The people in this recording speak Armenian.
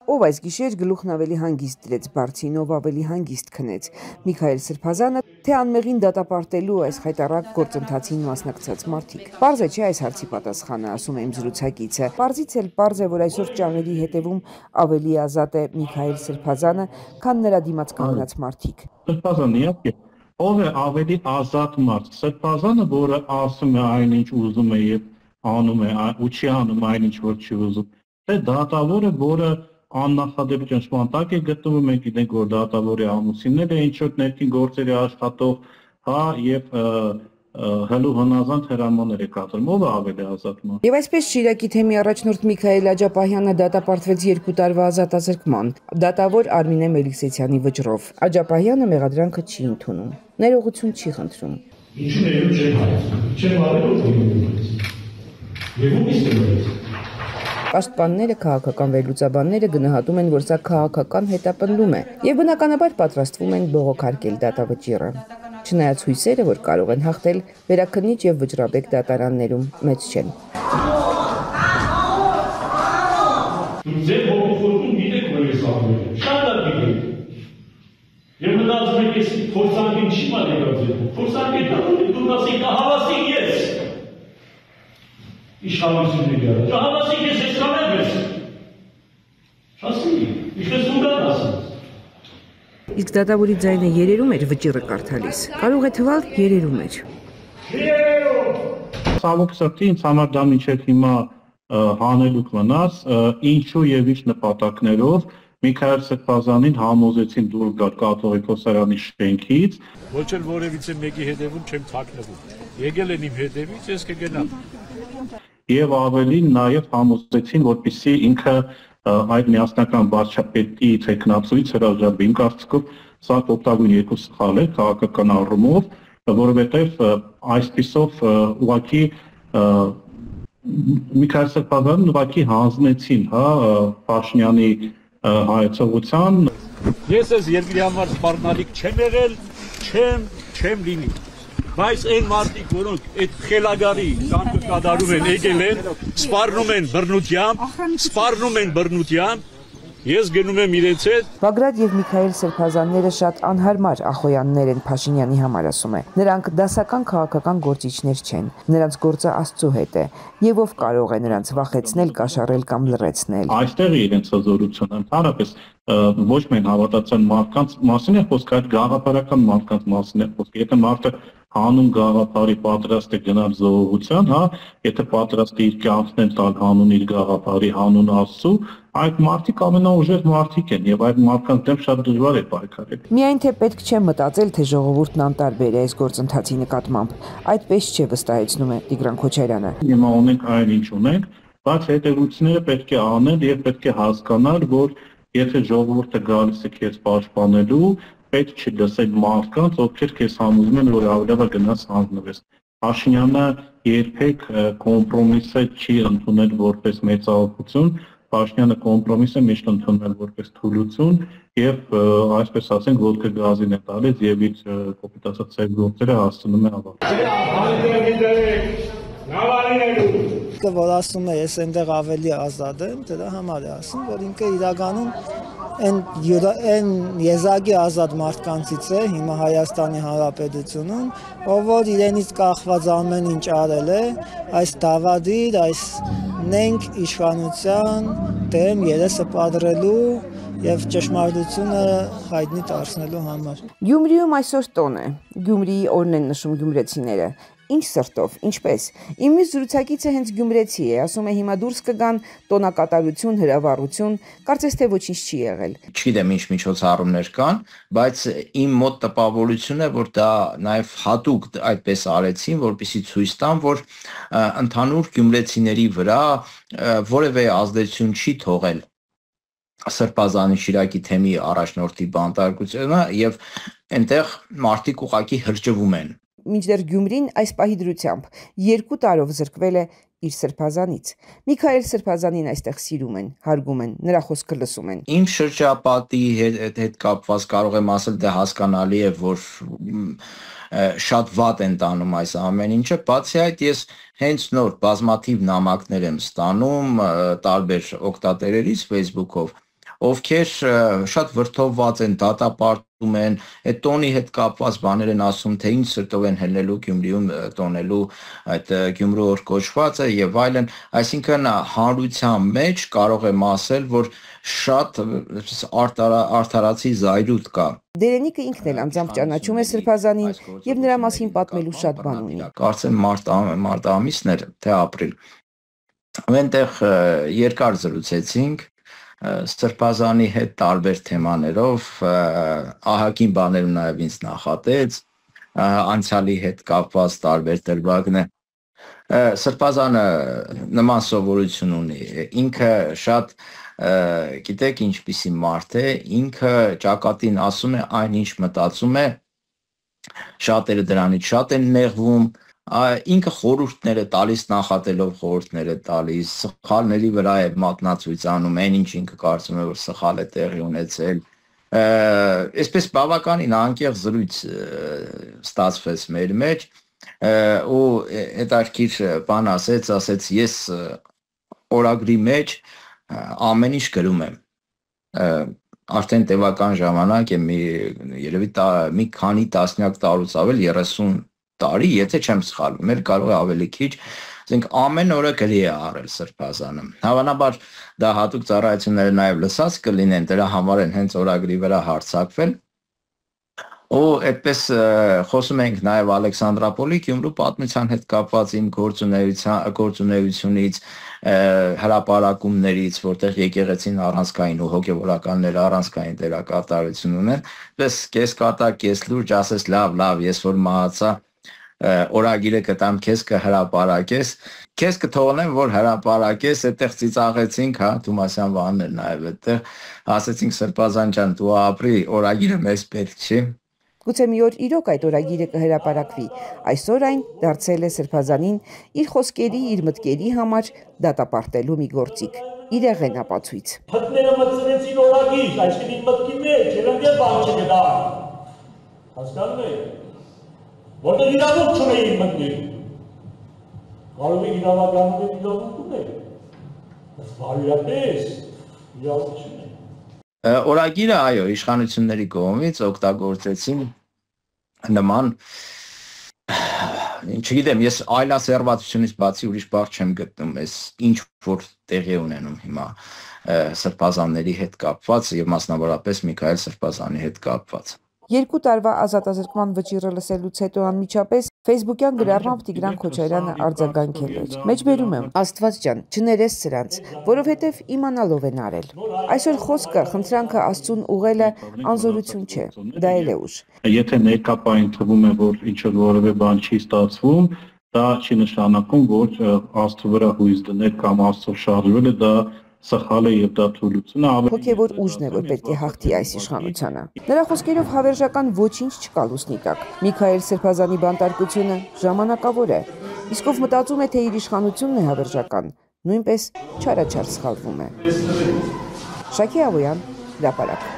Ով այս գիշեր գլուխն ավելի հանգիստ դրեց բարձին, ով ավելի հանգիստ քնեց։ Միքայել Սրբազանը, թե անմեղին դատապարտելու այս խայտառակ գործընթացին մասնակցած մարդիկ։ Պարզ է չէ այս հարցի պատասխանը, ասում է իմ զրուցակիցը։ Պարզից էլ պարզ է, որ այսօր ճաղերի հետևում ավելի ազատ է Միքայել Սրբազանը, քան նրա դիմաց կանգնած մարդիկ։ Սրբազանը իհարկե ով է ավելի ազատ մարդ։ Սրբազանը, որը ասում է այնինչ ուզում է եւ անում է ու չի անում այնինչ որ չի ուզում։ Թե դատավորը, որը աննախադեպ ճնշման տակ է գտնվում, մենք գիտենք, որ դատավորի ամուսինները ինչ որ ներքին գործերի աշխատող, հա, եւ հլու հնազանդ հրամաններ է կատարում, ով է ավելի ազատ մարդ։ Եվ այսպես Շիրակի թեմի առաջնորդ Միքայել Աջապահյանը դատապարտվեց 2 տարվա ազատազրկման, դատավոր Արմինե Մելիքսեթյանի վճռով։ Աջապահյանը մեղադրանքը չի ընդունում, ներողություն չի խնդրում։ Ինչու ներողություն չեմ հայտնում, չեմ արել եւ ումից է։ Պաշտպանները, քաղաքական վերլուծաբանները գնահատում են, որ սա քաղաքական հետապնդում է եւ բնականաբար պատրաստվում են բողոքարկել դատավճիռը։ Չնայած հույսերը, որ կարող են հաղթել, վերաքննիչ եւ վճռաբեկ դատարաններում մեծ չեն։ Ձեր հոգեխորքում գիտեք, որ ես անում եմ, շատ լավ գիտեք։ Եվ մտածում եք, ես փորձանքին չի մալեկավ ձեր, փորձանքին դու ասի կհավասիկ ես։ Իշխանությունների առաջ, կհավասիկ ես կանեմ ես։ Չասի, ինչպես ունդան ասած։ Իսկ դատավորի ձայնը երերում էր վճիռը կարդալիս։ Կարող է թվալ երերում էր։ Ցավոք սրտի ինձ համար դա մինչև հիմա հանելուկ մնաց, ինչու եւ ինչ նպատակներով Միքայել Սրբազանին համոզեցին դուրս գալ կաթողիկոսարանի շենքից։ Ոչ էլ որևիցե մեկի հետևում չեմ թաքնվում։ Եկել են իմ հետևից, ես կգնամ։ Եւ ավելին նաեւ համոզեցին, որպեսզի ինքը այդ միասնական վարչապետի տեխնացուից հրաժարվի։ Իմ կարծիքով սա օգտագույն երկու սխալ է քաղաքական առումով, որովհետեւ այսպիսով ուղղակի Միքայել Սրբազանին ուղղակի հանձնեցին, հա, Փաշինյանի հայեցողության։ Ես ես երկրի համար սպառնալիք չեմ եղել, չեմ լինի։ Բայց այն մարդիկ, որոնք այդ խելագարի կամքը կատարում են, եկել են, սպառնում են բռնությամբ, ես գնում եմ իրենց հետ։ Բագրատ եւ Միքայել Սրբազանները շատ անհարմար ախոյաններ են Փաշինյանի համար, ասում է։ Նրանք դասական քաղաքական գործիչներ չեն, նրանց գործը Աստծո հետ է, եւ ով կարող է նրանց վախեցնել, կաշառել կամ լռեցնել։ Այստեղ է իրենց հզորությունը, ընդհանրապես ոչ միայն հավատացան մարդկանց մասին է խոսքը, այլ գաղափարական մարդկանց մասին է խոսքը։ Եթե մարդը հանուն գաղափարի պատրաստ է գնալ զոհության, հա, եթե պատրաստ է իր կյանքն տալ հանուն իր գաղափարի, հանուն Աստծո, այդ մարդիկ ամենաուժեղ մարդիկ են եւ այդ մարդկանց դեմ շատ դժվար է պայքարել։ Միայն թե պետք չէ մտածել, թե ժողովուրդն անտարբեր է այս գործընթացի նկատմամբ։ Այդպես չէ, վստահեցնում է Տիգրան Քոչարյանը։ Հիմա ունենք այն ինչ ունենք, բայց հետևությունները պետք է անել եւ պետք է հասկանալ, որ եթե ժողովուրդը գալիս է քեզ պաշտպանելու, պետք չի լսել մարդկանց, ովքեր քեզ համոզում են, որ ավելի գնաս հանձնվես։ Փաշինյանը երբեք կոմպրոմիսը չի ընդունել որպես մեծահոգություն, Փաշինյանը կոմպրոմիսը միշտ ընդունել որպես թուլություն եւ այսպես ասենք ոտքը գազին է տալիս եւ իր կոպիտ ասած ծեր գործերը հասցնում է ավարտել։ Որ ասում է ես այնտեղ ավելի ազատ եմ, դրա համար է ասում, որ ինքը իրականում այն եզակի ազատ մարդկանցից է հիմա Հայաստանի Հանրապետությունում, ով որ իրենից կախված ամեն ինչ արել է, այս դավադիր, այս նենք իշխանության դեմ երեսը պատռելու եւ ճշմարտությունը հայտնի դարձնելու համար։ Գյումրիում այսօր տոն է։ Գյումրիի օրն են նշում գյումրեցիները։ Ինչ սրտով, ինչպես։ Իմ մյուս զրուցակիցը հենց գյումրեցի է, ասում է հիմա դուրս կգան տոնակատարություն, հրավառություն, կարծես թե ոչինչ չի եղել։ Չգիտեմ ինչ միջոցառումներ կան, բայց իմ մոտ տպավորությունն է, որ դա նաև հատուկ այդպես արեցին, որպեսզի ցույց տան, որ ընդհանուր գյումրեցիների վրա որևէ ազդեցություն չի թողել Սրբազանի Շիրակի թեմի առաջնորդի բանտարկությունը եւ այնտեղ մարդիկ ուղղակի հրճվում են։ Մինչդեռ Գյումրին այս պահի դրությամբ 2 տարով զրկվել է իր Սրբազանից։ Միքայել Սրբազանին այստեղ սիրում են, հարգում են, նրա խոսքը լսում են։ Իմ շրջապատի հետ կապված կարող եմ ասել, դա հասկանալի է, որ շատ վատ են տանում այս ամեն ինչը, բացի այդ ես հենց նոր բազմաթիվ նամակներ եմ ստանում տարբեր օգտատերերից Facebook-ով, ովքեր շատ վրդովված են, դատապարտում են, այդ տոնի հետ կապված բաներ են ասում, թե ինչ սրտով են հելնելու Գյումրիում տոնելու այդ Գյումրու օր կոչվածը եւ այլն, այսինքն հանրության մեջ կարող եմ ասել, որ շատ արդարացի զայրույթ կա։ Դերենիկը ինքն էլ անձամբ ճանաչում է Սրբազանին եւ նրա մասին պատմելու շատ բան ունի։ Կարծեմ մարտ ամիսն էր, թե ապրիլ։ Այնտեղ երկար զրուցեցինք Սրբազանի հետ տարբեր թեմաներով, ահագին բաներ նաեւ ինձ նախատեց, անցյալի հետ կապված տարբեր դրվագներ։ Սրբազանը նման սովորություն ունի, ինքը շատ գիտեք ինչպիսի մարդ է, ինքը ճակատին ասում է այն ինչ մտածում է, շատերը դրանից շատ են նեղվում, ինքը խորհուրդներ է տալիս, նախատելով խորհուրդներ է տալիս, սխալների վրա է մատնացույց անում, այն ինչ ինքը կարծում է, որ սխալ է տեղի ունեցել, այսպես բավականին անկեղծ զրույց ստացվեց մեր մեջ, ու հետաքրքիր բան ասեց, ես օրագրի մեջ ամեն ինչ գրում եմ, արդեն տևական ժամանակ է, երևի մի քանի տասնյակ տարուց ավել 30 տարի, եթե չեմ սխալվում, էլ կարող է ավելի քիչ, ասենք ամեն օրը գրի է առել Սրբազանը։ Հավանաբար դա հատուկ ծառայությունները նաև լսած կլինեն, դրա համար են հենց օրագրի վրա հարձակվել։ Ու այդպես խոսում ենք նաև Ալեքսանդրապոլի Գյումրու պատմության հետ կապված իմ գործունեությունից, հրապարակումներից, որտեղ եկեղեցին առանցքային ու հոգևորականները առանցքային դերակատարություն ունեն, այդպես կես կատակ, կես լուրջ ասես լավ, ես որ մահացա, օրագիրը կտամ քեզ կհրապարակես, քեզ կթողնեմ, որ հրապարակես, այդտեղ ծիծաղեցինք, հա, Թումասյան Վանն էր նաև այդտեղ, ասեցինք Սրբազան ջան, դու ապրի, օրագիրը մեզ պետք չի։ Գուցե մի օր իրոք այդ օրագիրը կհրապարակվի, այսօր այն դարձել է Սրբազանին իր խոսքերի, իր մտքերի համար դատապարտելու մի գործիք, իր եղենապացույց։ Փտները մտցրեցին օրագիր, այսինքն մտքի մեջ, երբ դե բան չգտան։ Հասկանում եք։ Որտեղ իրավունք չունեին մտնել։ Կարող է իրավականորեն իրավունք ունել։ Բայց բարոյապես իրավունք չունեն։ Օրագիրը, այո, իշխանությունների կողմից օգտագործեցին նման, չգիտեմ, ես այլասերվածությունից բացի ուրիշ բառ չեմ գտնում, այս ինչ որ տեղի ունենում հիմա Սրբազանների հետ կապված եւ մասնավորապես Միքայել Սրբազանի հետ կապված։ 2 տարվա ազատազրկման վճիռը լսելուց հետո անմիջապես Facebook-յան գրառմամբ Տիգրան Քոչարյանը արձագանքել էր։ Մեջբերում եմ, Աստված ջան, չներես սրանց, որովհետև իմանալով են արել։ Այսօր խոսքը, խնդրանքը Աստծուն ուղղելը անզորություն չէ, դա էլ է ուժ։ Եթե ներկապային թվում է, որ ինչ-որ որևէ բան չի ստացվում, դա չի նշանակում, որ Աստծո վրա հույս դնել կամ Աստծո շարժվելը դա սխալ է եւ դա թուլությունը հոգեվոր ուժն է, որ պետք է հաղթի այս իշխանությանը։ Նրա խոսքերով հավերժական ոչինչ չկա լուսնի տակ։ Միքայել Սրբազանի բանտարկությունը ժամանակավոր է։ Իսկ ով մտածում է, թե իր իշխանությունն է հավերժական, նույնպես չարաչար սխալվում է։ Շակի Ավոյան, հրապարակ։